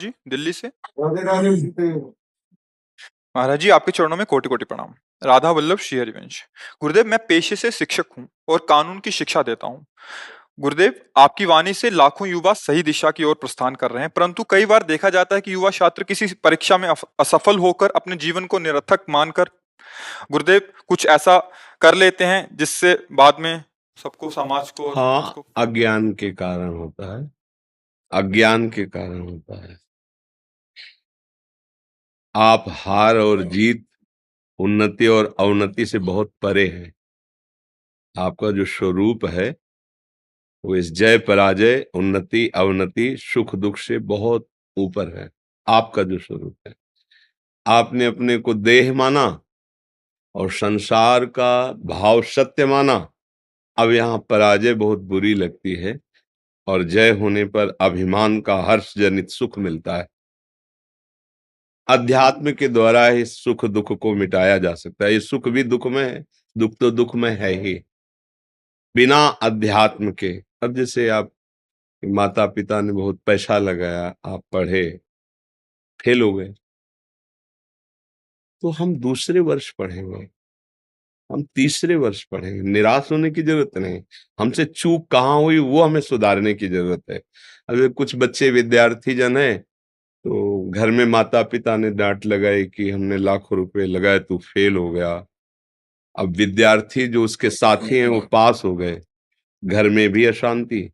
जी, दिल्ली से। राधे राधे। महाराज जी, आपके चरणों में कोटि-कोटि प्रणाम। राधा वल्लभ श्री हरिवंश। गुरुदेव, मैं पेशे से शिक्षक हूँ और कानून की शिक्षा देता हूँ। गुरुदेव, आपकी वाणी से लाखों युवा सही दिशा की ओर प्रस्थान कर रहे हैं, परंतु कई बार देखा जाता है कि युवा छात्र किसी परीक्षा में असफल होकर अपने जीवन को निरर्थक मानकर गुरुदेव कुछ ऐसा कर लेते हैं जिससे बाद में सबको, समाज को और हाँ, उसको। अज्ञान के कारण होता है। अज्ञान के कारण होता है। आप हार और जीत, उन्नति और अवनति से बहुत परे हैं। आपका जो स्वरूप है वो इस जय पराजय, उन्नति अवनति, सुख दुख से बहुत ऊपर है। आपका जो स्वरूप है, आपने अपने को देह माना और संसार का भाव सत्य माना। अब यहाँ पराजय बहुत बुरी लगती है और जय होने पर अभिमान का हर्ष जनित सुख मिलता है। अध्यात्म के द्वारा ही सुख दुख को मिटाया जा सकता है। ये सुख भी दुख में है, दुख तो दुख में है ही। बिना अध्यात्म के, अब जैसे आप माता पिता ने बहुत पैसा लगाया, आप पढ़े, फेल हो गए, तो हम दूसरे वर्ष पढ़ेंगे, हम तीसरे वर्ष पढ़ेंगे। निराश होने की जरूरत नहीं। हमसे चूक कहाँ हुई वो हमें सुधारने की जरूरत है। अब कुछ बच्चे विद्यार्थी जन है, तो घर में माता पिता ने डांट लगाई कि हमने लाखों रुपए लगाए, तू फेल हो गया। अब विद्यार्थी जो उसके साथी हैं वो पास हो गए, घर में भी अशांति,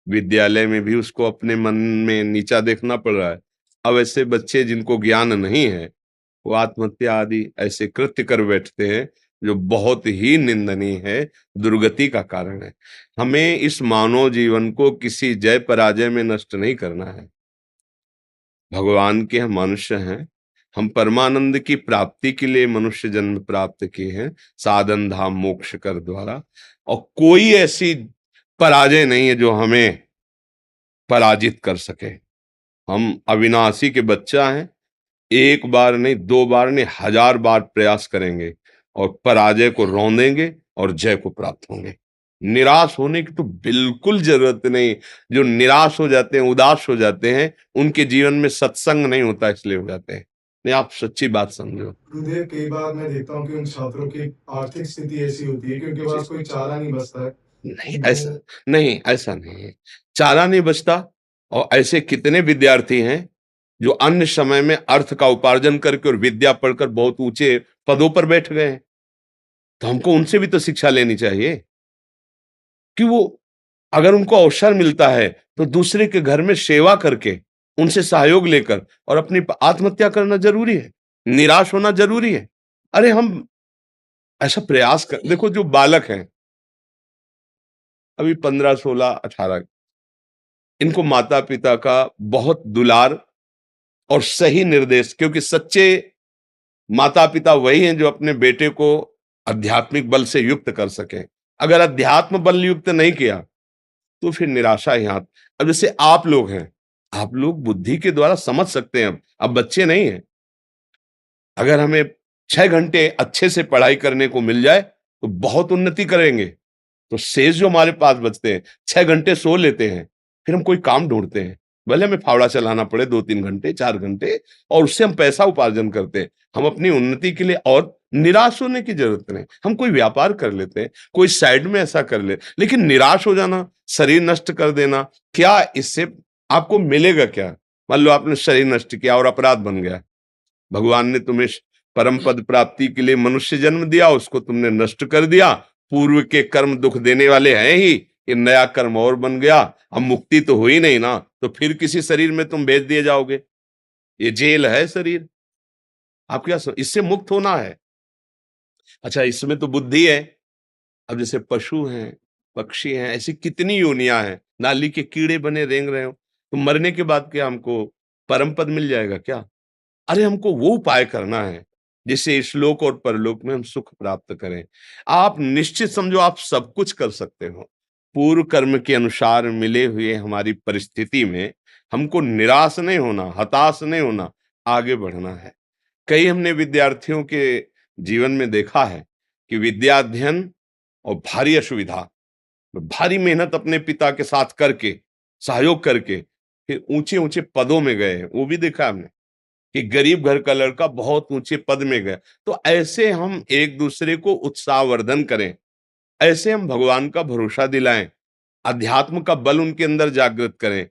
विद्यालय में भी उसको अपने मन में नीचा देखना पड़ रहा है। अब ऐसे बच्चे जिनको ज्ञान नहीं है वो आत्महत्या आदि ऐसे कृत्य कर बैठते हैं जो बहुत ही निंदनीय है, दुर्गति का कारण है। हमें इस मानव जीवन को किसी जय पराजय में नष्ट नहीं करना है। भगवान के हम मनुष्य हैं, हम परमानंद की प्राप्ति के लिए मनुष्य जन्म प्राप्त किए हैं, साधन धाम मोक्ष कर द्वारा। और कोई ऐसी पराजय नहीं है जो हमें पराजित कर सके। हम अविनाशी के बच्चा हैं, एक बार नहीं, दो बार नहीं, 1000 बार प्रयास करेंगे और पराजय को रौंदेंगे और जय को प्राप्त होंगे। निराश होने की तो बिल्कुल जरूरत नहीं। जो निराश हो जाते हैं, उदास हो जाते हैं, उनके जीवन में सत्संग नहीं होता, इसलिए हो जाते हैं। नहीं, आप सच्ची बात समझो। गुरुदेव, कई बार मैं देखता हूँ कि उन छात्रों की आर्थिक स्थिति ऐसी होती है कि उनके पास कोई चारा नहीं बचता है। नहीं, ऐसा नहीं, ऐसा नहीं है। चारा नहीं बचता। और ऐसे कितने विद्यार्थी हैं जो अन्य समय में अर्थ का उपार्जन करके और विद्या पढ़कर बहुत ऊंचे पदों पर बैठ गए हैं। तो हमको उनसे भी तो शिक्षा लेनी चाहिए कि वो, अगर उनको अवसर मिलता है तो दूसरे के घर में सेवा करके, उनसे सहयोग लेकर और अपनी आत्महत्या करना जरूरी है, निराश होना जरूरी है। अरे हम ऐसा प्रयास कर, देखो जो बालक हैं अभी 15 16 18, इनको माता पिता का बहुत दुलार और सही निर्देश, क्योंकि सच्चे माता पिता वही हैं जो अपने बेटे को आध्यात्मिक बल से युक्त कर सकें। अगर अध्यात्म बल युक्त नहीं किया तो फिर निराशा ही हाथ। अब जैसे आप लोग हैं, आप लोग बुद्धि के द्वारा समझ सकते हैं, अब बच्चे नहीं हैं। अगर हमें 6 घंटे अच्छे से पढ़ाई करने को मिल जाए तो बहुत उन्नति करेंगे। तो शेष जो हमारे पास बचते हैं, 6 घंटे सो लेते हैं, फिर हम कोई काम ढूंढते हैं, भले हमें फावड़ा चलाना पड़े 2 3 घंटे 4 घंटे, और उससे हम पैसा उपार्जन करते हैं। हम अपनी उन्नति के लिए, और निराश होने की जरूरत नहीं। हम कोई व्यापार कर लेते हैं, कोई साइड में ऐसा कर ले, लेकिन निराश हो जाना, शरीर नष्ट कर देना, क्या इससे आपको मिलेगा क्या? मान लो आपने शरीर नष्ट किया और अपराध बन गया, भगवान ने तुम्हें परम पद प्राप्ति के लिए मनुष्य जन्म दिया, उसको तुमने नष्ट कर दिया। पूर्व के कर्म दुख देने वाले हैं ही, ये नया कर्म और बन गया, अब मुक्ति तो हुई नहीं ना, तो फिर किसी शरीर में तुम भेज दिए जाओगे। ये जेल है शरीर, आप क्या इससे मुक्त होना है। अच्छा, इसमें तो बुद्धि है। अब जैसे पशु हैं, पक्षी हैं, ऐसी कितनी योनियां हैं, नाली के कीड़े बने रेंग रहे हो, तो मरने के बाद क्या हमको परम पद मिल जाएगा क्या? अरे हमको वो उपाय करना है जिससे इस लोक और परलोक में हम सुख प्राप्त करें। आप निश्चित समझो आप सब कुछ कर सकते हो। पूर्व कर्म के अनुसार मिले हुए हमारी परिस्थिति में हमको निराश नहीं होना, हताश नहीं होना, आगे बढ़ना है। कई हमने विद्यार्थियों के जीवन में देखा है कि विद्या अध्ययन और भारी असुविधा, भारी मेहनत अपने पिता के साथ करके, सहयोग करके फिर ऊंचे-ऊंचे पदों में गए, वो भी देखा हमने कि गरीब घर का लड़का बहुत ऊंचे पद में गया। तो ऐसे हम एक दूसरे को उत्साहवर्धन करें, ऐसे हम भगवान का भरोसा दिलाएं, अध्यात्म का बल उनके अंदर जागृत करें।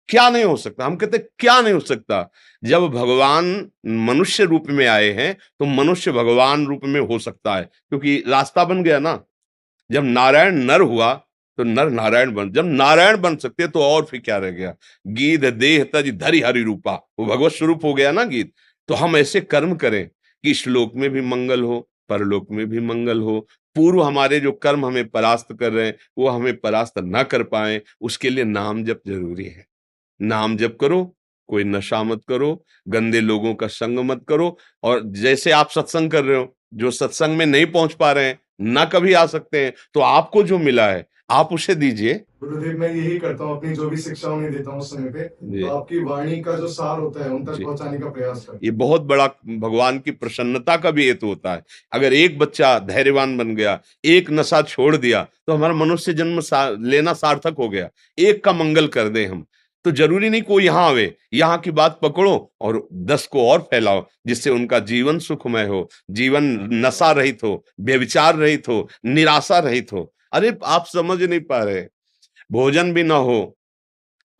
क्या नहीं हो सकता? हम कहते हैं क्या नहीं हो सकता? जब भगवान मनुष्य रूप में आए हैं, तो मनुष्य भगवान रूप में हो सकता है, क्योंकि रास्ता बन गया ना। जब नारायण नर हुआ, तो नर नारायण बन, जब नारायण बन सकते तो और फिर क्या रह गया? गीध देह तज धरि हरि रूपा, वो भगवत स्वरूप हो गया ना गीत। तो हम ऐसे कर्म करें कि श्लोक में भी मंगल हो, परलोक में भी मंगल हो। पूर्व हमारे जो कर्म हमें परास्त कर रहे हैं, वो हमें परास्त ना कर पाए, उसके लिए नाम जप जरूरी है। नाम जप करो, कोई नशा मत करो, गंदे लोगों का संग मत करो। और जैसे आप सत्संग कर रहे हो, जो सत्संग में नहीं पहुंच पा रहे हैं, ना कभी आ सकते हैं, तो आपको जो मिला है आप उसे दीजिए। गुरुदेव, मैं यही करता हूँ, अपनी जो भी शिक्षा उन्हें देता हूँ उस समय पे, जी तो आपकी वाणी का जो सार होता है उन तक जी, पहुंचाने का प्रयास करता ये बहुत बड़ा भगवान की प्रसन्नता का भी हेतु होता है। अगर एक बच्चा धैर्यवान बन गया, एक नशा छोड़ दिया, तो हमारा मनुष्य जन्म लेना सार्थक हो गया। एक का मंगल कर दे हम, तो जरूरी नहीं कोई यहाँ आवे, यहाँ की बात पकड़ो और 10 को और फैलाओ, जिससे उनका जीवन सुखमय हो, जीवन नशा रहित हो, व्यभिचार रहित हो, निराशा रहित हो। अरे आप समझ नहीं पा रहे, भोजन भी ना हो,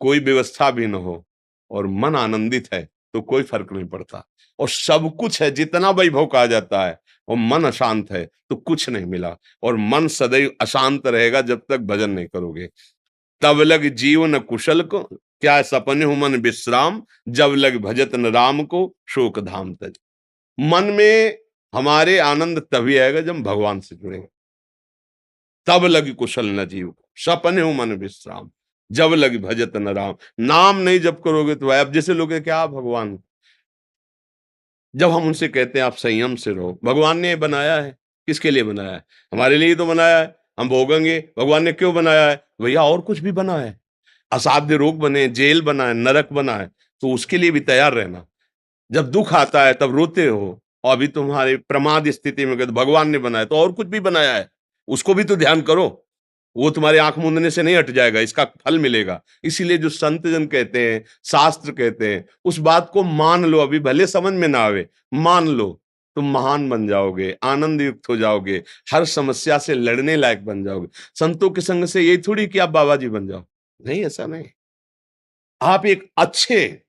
कोई व्यवस्था भी न हो, और मन आनंदित है, तो कोई फर्क नहीं पड़ता। और सब कुछ है, जितना वैभव कहा जाता है, और मन अशांत है तो कुछ नहीं मिला। और मन सदैव अशांत रहेगा जब तक भजन नहीं करोगे। तब लग जीवन कुशल को, क्या सपने हो मन विश्राम, जब लग भजत न राम को, शोक धाम तज। मन में हमारे आनंद तभी आएगा जब हम भगवान से जुड़ेंगे। तब लग कुशल न जीव, सपने हो मन विश्राम, जब लग भजत न राम। नाम नहीं जब करोगे तो अब जैसे लोग हैं, क्या भगवान, जब हम उनसे कहते हैं आप संयम से रहो, भगवान ने बनाया है, किसके लिए बनाया है? हमारे लिए ही तो बनाया है, हम भोगेंगे। भगवान ने क्यों बनाया है? भैया और कुछ भी बना है, असाध्य रोग बने, जेल बना है, नरक बना है, तो उसके लिए भी तैयार रहना। जब दुख आता है तब रोते हो, और अभी तुम्हारे प्रमाद स्थिति में गए, तो भगवान ने बनाया तो और कुछ भी बनाया है, उसको भी तो ध्यान करो। वो तुम्हारे आंख मूंदने से नहीं हट जाएगा, इसका फल मिलेगा। इसीलिए जो संत जन कहते हैं, शास्त्र कहते हैं, उस बात को मान लो। अभी भले समझ में ना आवे, मान लो, तुम महान बन जाओगे, आनंद युक्त हो जाओगे, हर समस्या से लड़ने लायक बन जाओगे। संतों के संग से यही थोड़ी कि आप बाबा जी बन जाओ, नहीं, ऐसा नहीं। आप एक अच्छे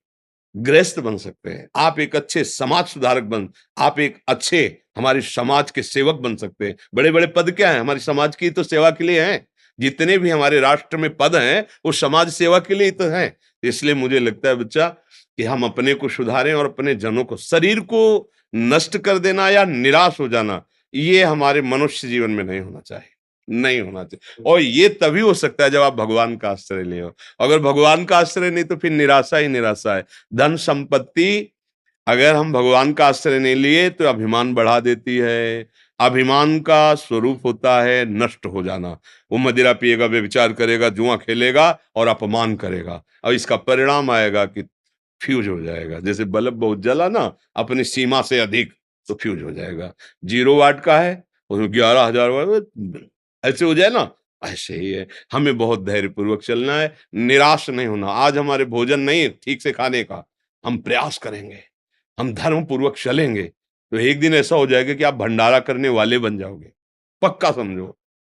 गृहस्थ बन सकते हैं, आप एक अच्छे समाज सुधारक आप एक अच्छे हमारे समाज के सेवक बन सकते हैं। बड़े बड़े पद क्या है? हमारी समाज की तो सेवा के लिए हैं। जितने भी हमारे राष्ट्र में पद हैं, वो समाज सेवा के लिए ही तो हैं। इसलिए मुझे लगता है बच्चा, कि हम अपने को सुधारें और अपने जनों को, शरीर को नष्ट कर देना या निराश हो जाना, ये हमारे मनुष्य जीवन में नहीं होना चाहिए, नहीं होना चाहिए। और ये तभी हो सकता है जब आप भगवान का आश्रय ले हो। अगर भगवान का आश्रय नहीं, तो फिर निराशा ही निराशा है। धन संपत्ति, अगर हम भगवान का आश्रय नहीं लिए, तो अभिमान बढ़ा देती है। अभिमान का स्वरूप होता है नष्ट हो जाना। वो मदिरा पिएगा, व्यभिचार करेगा, जुआ खेलेगा और अपमान करेगा, और इसका परिणाम आएगा कि फ्यूज हो जाएगा। जैसे बल्ब बहुत जला ना अपनी सीमा से अधिक, तो फ्यूज हो जाएगा। 0 वाट का है, उसमें 11,000 वाट ऐसे हो जाए ना, ऐसे ही है। हमें बहुत धैर्यपूर्वक चलना है, निराश नहीं होना। आज हमारे भोजन नहीं है ठीक से खाने का, हम प्रयास करेंगे, हम धर्म पूर्वक चलेंगे, तो एक दिन ऐसा हो जाएगा कि आप भंडारा करने वाले बन जाओगे। पक्का समझो,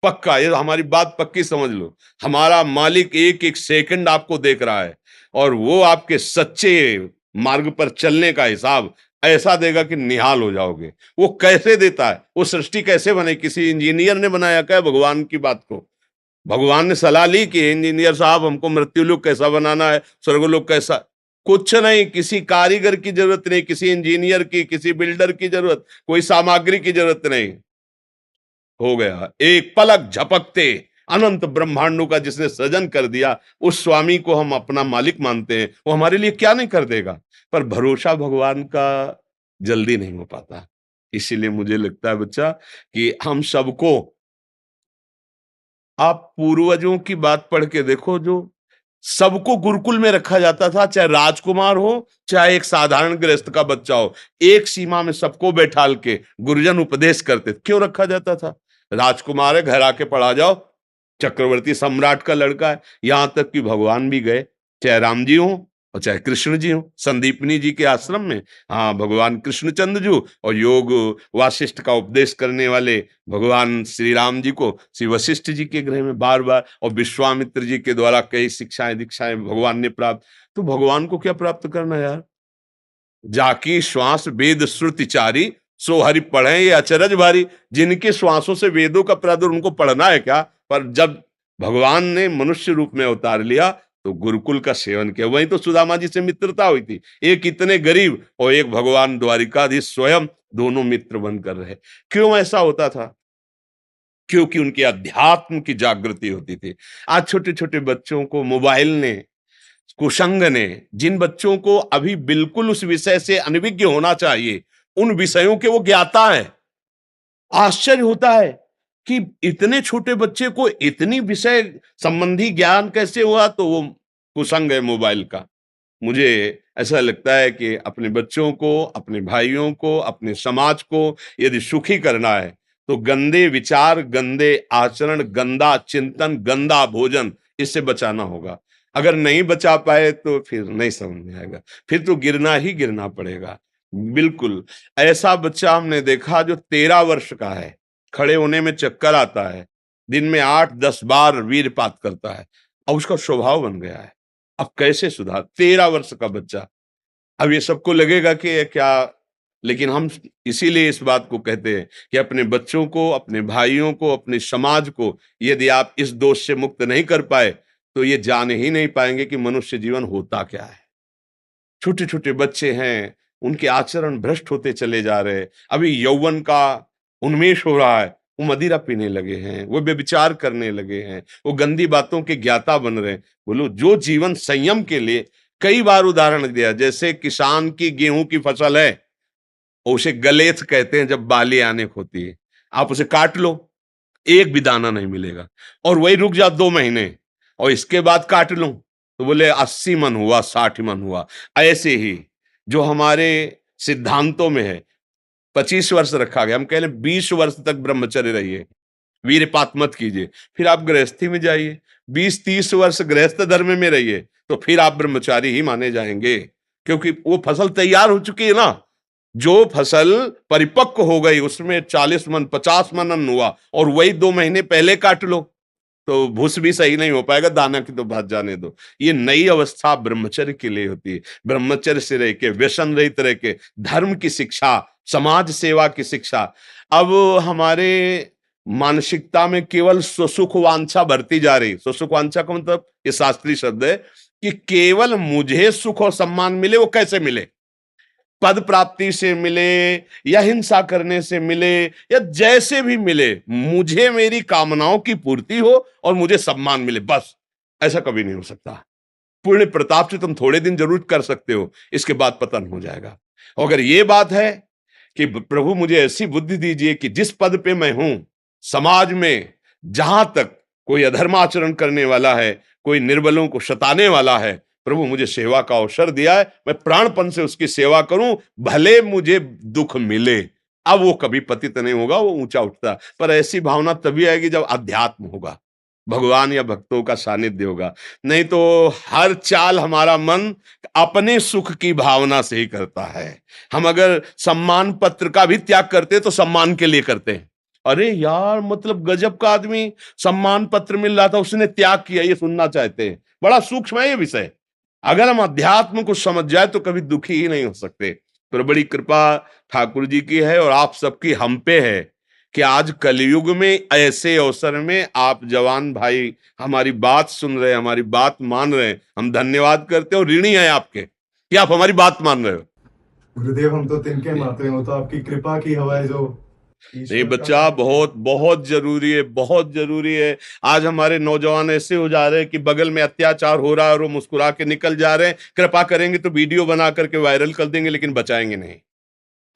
पक्का, ये हमारी बात पक्की समझ लो। हमारा मालिक एक एक सेकंड आपको देख रहा है, और वो आपके सच्चे मार्ग पर चलने का हिसाब ऐसा देगा कि निहाल हो जाओगे। वो कैसे देता है? वो सृष्टि कैसे बने? किसी इंजीनियर ने बनाया क्या भगवान की बात को? भगवान ने सलाह ली कि इंजीनियर साहब हमको मृत्युलोक कैसा बनाना है, स्वर्गलोक कैसा? कुछ नहीं, किसी कारीगर की जरूरत नहीं, किसी इंजीनियर की, किसी बिल्डर की जरूरत, कोई सामग्री की जरूरत नहीं। हो गया, एक पलक झपकते अनंत ब्रह्मांडों का जिसने सृजन कर दिया, उस स्वामी को हम अपना मालिक मानते हैं। वो हमारे लिए क्या नहीं कर देगा? पर भरोसा भगवान का जल्दी नहीं हो पाता। इसीलिए मुझे लगता है बच्चा, कि हम सबको, आप पूर्वजों की बात पढ़ के देखो, जो सबको गुरुकुल में रखा जाता था, चाहे राजकुमार हो, चाहे एक साधारण गृहस्थ का बच्चा हो, एक सीमा में सबको बैठाल के गुरुजन उपदेश करते थे। क्यों रखा जाता था? राजकुमार है, घर आके पढ़ा जाओ, चक्रवर्ती सम्राट का लड़का है। यहां तक कि भगवान भी गए, चाहे राम जी हो और चाहे कृष्ण जी हो। संदीपनी जी के आश्रम में हाँ भगवान कृष्णचंद्र जी और योग वासिष्ठ का उपदेश करने वाले भगवान श्री राम जी को श्री वशिष्ठ जी के गृह में बार बार, और विश्वामित्र जी के द्वारा कई शिक्षाएं दीक्षाएं भगवान ने प्राप्त। तो भगवान को क्या प्राप्त करना यार? जाकी श्वास वेद श्रुति चारी, सो हरि पढ़े ये अचरज भारी। जिनके श्वासों से वेदों का प्रादुर्भाव, उनको पढ़ना है क्या? पर जब भगवान ने मनुष्य रूप में अवतार लिया तो गुरुकुल का सेवन किया। वहीं तो सुदामा जी से मित्रता हुई थी। एक इतने गरीब और एक भगवान द्वारिकाधीश स्वयं, दोनों मित्र बनकर रहे। क्यों ऐसा होता था? क्योंकि उनके अध्यात्म की जागृति होती थी। आज छोटे छोटे बच्चों को मोबाइल ने, कुसंग ने, जिन बच्चों को अभी बिल्कुल उस विषय से अनभिज्ञ होना चाहिए, उन विषयों के वो ज्ञाता है। आश्चर्य होता है कि इतने छोटे बच्चे को इतनी विषय संबंधी ज्ञान कैसे हुआ? तो वो कुसंग है मोबाइल का। मुझे ऐसा लगता है कि अपने बच्चों को, अपने भाइयों को, अपने समाज को यदि सुखी करना है तो गंदे विचार, गंदे आचरण, गंदा चिंतन, गंदा भोजन, इससे बचाना होगा। अगर नहीं बचा पाए तो फिर नहीं समझ में आएगा, फिर तो गिरना ही गिरना पड़ेगा। बिल्कुल ऐसा बच्चा हमने देखा जो 13 वर्ष का है, खड़े होने में चक्कर आता है, दिन में 8-10 बार वीरपात करता है और उसका स्वभाव बन गया है। अब कैसे सुधार? 13 वर्ष का बच्चा। अब ये सबको लगेगा कि ये क्या, लेकिन हम इसीलिए इस बात को कहते हैं कि अपने बच्चों को, अपने भाइयों को, अपने समाज को यदि आप इस दोष से मुक्त नहीं कर पाए तो ये जान ही नहीं पाएंगे कि मनुष्य जीवन होता क्या है। छोटे छोटे बच्चे हैं, उनके आचरण भ्रष्ट होते चले जा रहे हैं। अभी यौवन का उन्मेष हो रहा है, वो मदिरा पीने लगे हैं, वो व्यभिचार करने लगे हैं, वो गंदी बातों के ज्ञाता बन रहे हैं। बोलो, जो जीवन संयम के लिए कई बार उदाहरण दिया, जैसे किसान की गेहूं की फसल है, उसे गलेथ कहते हैं जब बाली आने को होती है, आप उसे काट लो, एक भी दाना नहीं मिलेगा, और वही रुक जा 2 महीने और इसके बाद काट लो तो बोले 80 मन हुआ, 60 मन हुआ। ऐसे ही जो हमारे सिद्धांतों में है 25 वर्ष रखा गया, हम कह रहे 20 वर्ष तक ब्रह्मचर्य रहिए, वीरपात मत कीजिए, फिर आप गृहस्थी में जाइए, 20-30 वर्ष गृहस्थ धर्म में रहिए, तो फिर आप ब्रह्मचारी ही माने जाएंगे, क्योंकि वो फसल तैयार हो चुकी है ना। जो फसल परिपक्व हो गई उसमें 40 मन 50 मन अन्न हुआ और वही 2 महीने पहले काट लो तो भूस भी सही नहीं हो पाएगा, दाना की तो बात जाने दो। ये नई अवस्था ब्रह्मचर्य के लिए होती है। ब्रह्मचर्य से रह के, व्यसन रहित रह के, धर्म की शिक्षा, समाज सेवा की शिक्षा। अब हमारे मानसिकता में केवल स्वसुख वांछा बढ़ती जा रही। स्वसुख वांछा का मतलब, ये शास्त्रीय शब्द है कि केवल मुझे सुख और सम्मान मिले। वो कैसे मिले? पद प्राप्ति से मिले या हिंसा करने से मिले या जैसे भी मिले, मुझे मेरी कामनाओं की पूर्ति हो और मुझे सम्मान मिले, बस। ऐसा कभी नहीं हो सकता। पूर्ण प्रताप से तुम थोड़े दिन जरूर कर सकते हो, इसके बाद पतन हो जाएगा। और अगर ये बात है कि प्रभु मुझे ऐसी बुद्धि दीजिए कि जिस पद पे मैं हूं, समाज में जहां तक कोई अधर्माचरण करने वाला है, कोई निर्बलों को सताने वाला है, प्रभु मुझे सेवा का अवसर दिया है, मैं प्राणपन से उसकी सेवा करूं, भले मुझे दुख मिले। अब वो कभी पतित नहीं होगा, वो ऊंचा उठता। पर ऐसी भावना तभी आएगी जब अध्यात्म होगा, भगवान या भक्तों का सानिध्य होगा। नहीं तो हर चाल हमारा मन अपने सुख की भावना से ही करता है। हम अगर सम्मान पत्र का भी त्याग करते तो सम्मान के लिए करते हैं। अरे यार, मतलब गजब का आदमी, सम्मान पत्र मिल रहा था, उसने त्याग किया, ये सुनना चाहते हैं। बड़ा सूक्ष्म है ये विषय। अगर हम अध्यात्म को समझ जाए तो कभी दुखी ही नहीं हो सकते। पर बड़ी कृपा ठाकुर जी की है और आप सबकी हम पे है कि आज कलयुग में ऐसे अवसर में आप जवान भाई हमारी बात सुन रहे हैं, हमारी बात मान रहे हैं। हम धन्यवाद करते हैं और ऋणी हैं आपके कि आप हमारी बात मान रहे हो। गुरुदेव, हम तो तिनके मात्र हैं, वो तो आपकी कृपा की हवा है जो नहीं बच्चा, बहुत बहुत जरूरी है, बहुत जरूरी है। आज हमारे नौजवान ऐसे हो जा रहे हैं कि बगल में अत्याचार हो रहा है और वो मुस्कुरा के निकल जा रहे हैं। कृपा करेंगे तो वीडियो बना करके वायरल कर देंगे, लेकिन बचाएंगे नहीं।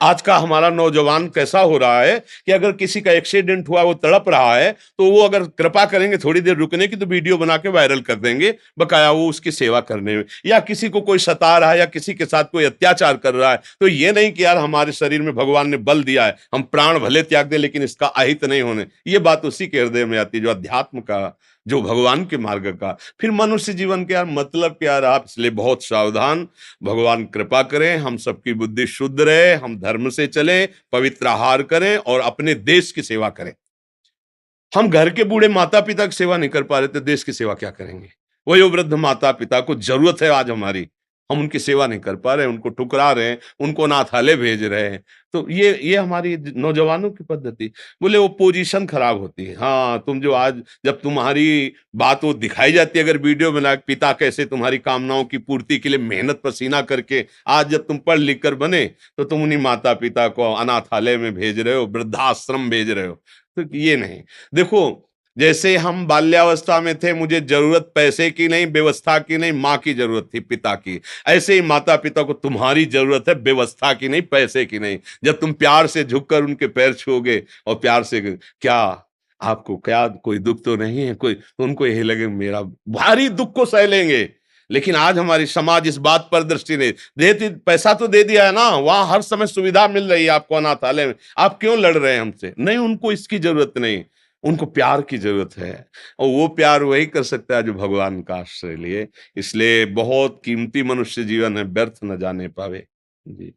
आज का हमारा नौजवान कैसा हो रहा है कि अगर किसी का एक्सीडेंट हुआ, वो तड़प रहा है, तो वो अगर कृपा करेंगे थोड़ी देर रुकने की तो वीडियो बना के वायरल कर देंगे, बकाया वो उसकी सेवा करने में। या किसी को कोई सता रहा है या किसी के साथ कोई अत्याचार कर रहा है, तो ये नहीं कि यार हमारे शरीर में भगवान ने बल दिया है, हम प्राण भले त्याग दें लेकिन इसका अहित नहीं होने। ये बात उसी के हृदय में आती है जो अध्यात्म का जो भगवान के मार्ग का, फिर मनुष्य जीवन के यार मतलब क्या रहा। इसलिए बहुत सावधान, भगवान कृपा करें, हम सबकी बुद्धि शुद्ध रहे, हम धर्म से चलें, पवित्र आहार करें और अपने देश की सेवा करें। हम घर के बूढ़े माता पिता की सेवा नहीं कर पा रहे तो देश की सेवा क्या करेंगे। वही वो वृद्ध माता पिता को जरूरत है आज हमारी, हम उनकी सेवा नहीं कर पा रहे, उनको ठुकरा रहे हैं, उनको अनाथालय भेज रहे हैं। तो ये हमारी नौजवानों की पद्धति। बोले वो पोजीशन खराब होती है। हाँ, तुम जो आज जब तुम्हारी बात वो दिखाई जाती है, अगर वीडियो बना के, पिता कैसे तुम्हारी कामनाओं की पूर्ति के लिए मेहनत पसीना करके आज जब तुम पढ़ लिख कर बने, तो तुम उन्हीं माता पिता को अनाथालय में भेज रहे हो, वृद्धाश्रम भेज रहे हो। तो ये नहीं। देखो, जैसे हम बाल्यावस्था में थे, मुझे जरूरत पैसे की नहीं, व्यवस्था की नहीं, माँ की जरूरत थी, पिता की। ऐसे ही माता पिता को तुम्हारी जरूरत है, व्यवस्था की नहीं, पैसे की नहीं। जब तुम प्यार से झुककर उनके पैर छूओगे और प्यार से, क्या आपको क्या कोई दुख तो नहीं है कोई, तो उनको यही लगे मेरा भारी दुख को सह लेंगे। लेकिन आज हमारी समाज इस बात पर दृष्टि नहीं देती। पैसा तो दे दिया है ना, वहां हर समय सुविधा मिल रही है आपको अनाथालय में, आप क्यों लड़ रहे हैं हमसे? नहीं, उनको इसकी जरूरत नहीं, उनको प्यार की जरूरत है। और वो प्यार वही कर सकता है जो भगवान का आश्रय लिए। इसलिए बहुत कीमती मनुष्य जीवन है, व्यर्थ न जाने पावे। जी।